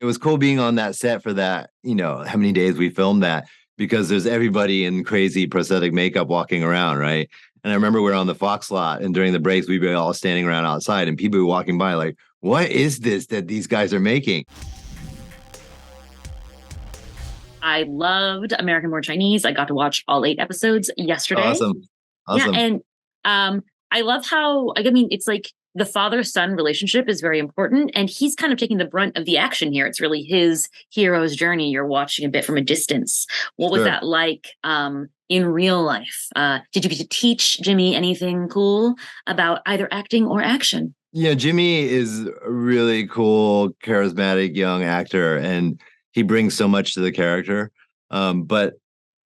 it was cool being on that set for that, how many days we filmed that, because there's everybody in crazy prosthetic makeup walking around, right? And I remember we were on the Fox lot, and during the breaks, we'd be all standing around outside, and people were walking by like, what is this that these guys are making? I loved American Born Chinese. I got to watch all 8 episodes yesterday. Awesome. Yeah, Awesome. and I love how I mean it's like the father-son relationship is very important, and he's kind of taking the brunt of the action here. It's really his hero's journey. You're watching a bit from a distance. What was Sure. that like in real life? Did you get to teach Jimmy anything cool about either acting or action? Yeah, Jimmy is a really cool, charismatic young actor, and he brings so much to the character. But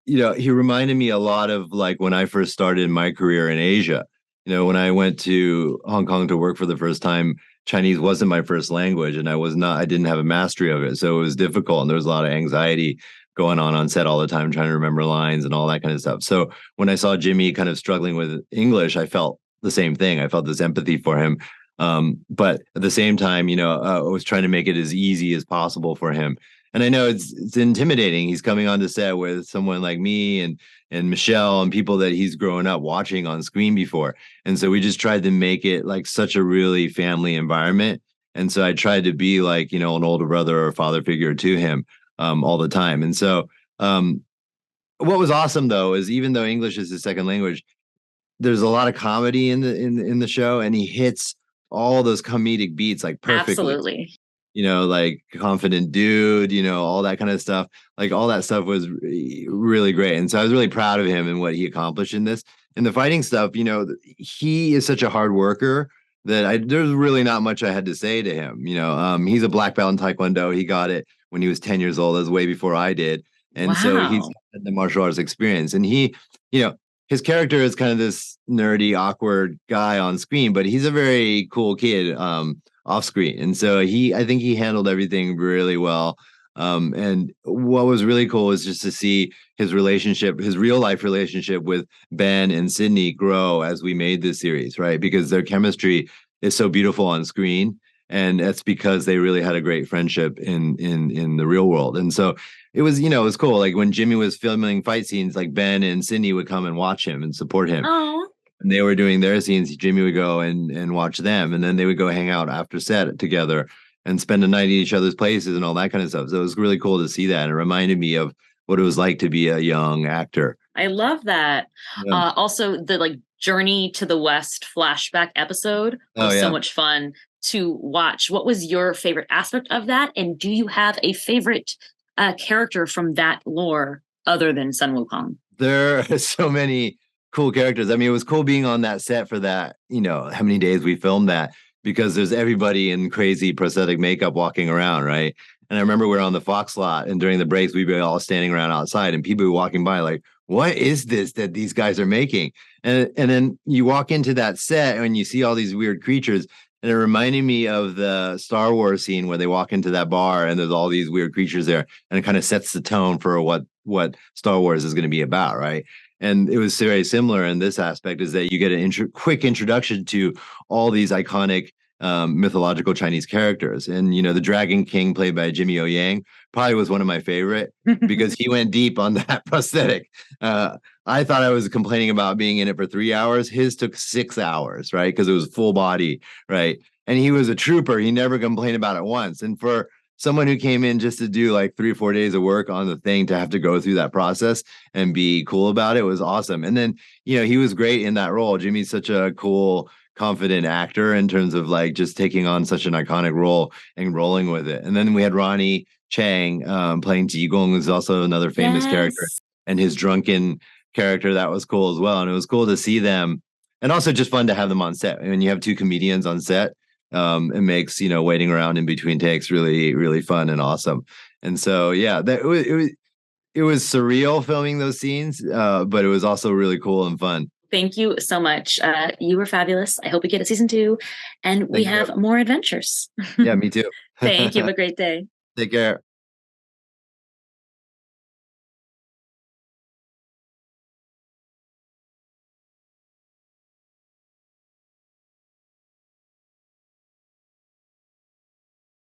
he reminded me a lot of like when I first started my career in Asia. When I went to Hong Kong to work for the first time, Chinese wasn't my first language, and I didn't have a mastery of it, so it was difficult, and there was a lot of anxiety going on set all the time, trying to remember lines and all that kind of stuff. So when I saw Jimmy kind of struggling with English, I felt the same thing. I felt this empathy for him. But at the same time, I was trying to make it as easy as possible for him. And I know it's intimidating. He's coming on the set with someone like me and Michelle and people that he's grown up watching on screen before. And so we just tried to make it like such a really family environment. And so I tried to be like, an older brother or father figure to him all the time. And so what was awesome though is even though English is his second language, there's a lot of comedy in the show, and he hits all those comedic beats like perfectly. Absolutely. Like confident dude, all that kind of stuff. Like all that stuff was really great. And so I was really proud of him and what he accomplished in this. And the fighting stuff, he is such a hard worker that there's really not much I had to say to him. He's a black belt in Taekwondo. He got it when he was 10 years old. That was way before I did. And so he's Wow. had the martial arts experience. And you know, his character is kind of this nerdy, awkward guy on screen, but he's a very cool kid. Off screen. And so I think he handled everything really well. And what was really cool was just to see his relationship, his real life relationship with Ben and Sydney grow as we made this series, right? Because their chemistry is so beautiful on screen. And that's because they really had a great friendship in the real world. And so it was cool. Like when Jimmy was filming fight scenes, like Ben and Sydney would come and watch him and support him, Oh, and they were doing their scenes, Jimmy would go and watch them, and then they would go hang out after set together and spend a night at each other's places and all that kind of stuff. So it was really cool to see that. And it reminded me of what it was like to be a young actor. I love that. Yeah. Also, the like Journey to the West flashback episode Oh was so yeah. much fun to watch. What was your favorite aspect of that? And do you have a favorite character from that lore other than Sun Wukong? There are so many cool characters. I mean, it was cool being on that set for that, how many days we filmed that, because there's everybody in crazy prosthetic makeup walking around, right? And I remember we were on the Fox lot, and during the breaks, we'd be all standing around outside, and people were walking by like, what is this that these guys are making? And then you walk into that set and you see all these weird creatures. And it reminded me of the Star Wars scene where they walk into that bar and there's all these weird creatures there, and it kind of sets the tone for what Star Wars is going to be about, right? And it was very similar in this aspect, is that you get an quick introduction to all these iconic mythological Chinese characters. And, the Dragon King, played by Jimmy O Yang, probably was one of my favorite because he went deep on that prosthetic. I thought I was complaining about being in it for 3 hours. His took 6 hours, right? Because it was full body, right? And he was a trooper. He never complained about it once. And for someone who came in just to do like 3 or 4 days of work on the thing, to have to go through that process and be cool about it was awesome. And then, he was great in that role. Jimmy's such a cool, confident actor in terms of like just taking on such an iconic role and rolling with it. And then we had Ronnie Chang playing Ji Gong, who's also another famous character, Yes. and his drunken character, that was cool as well. And it was cool to see them, and also just fun to have them on set. When you have two comedians on set, it makes waiting around in between takes really really fun and awesome. And so yeah, it was surreal filming those scenes, but it was also really cool and fun. Thank you so much. You were fabulous. I hope we get a season two and we Thank you. have more adventures. Yeah, me too. Thank you. Have a great day. Take care.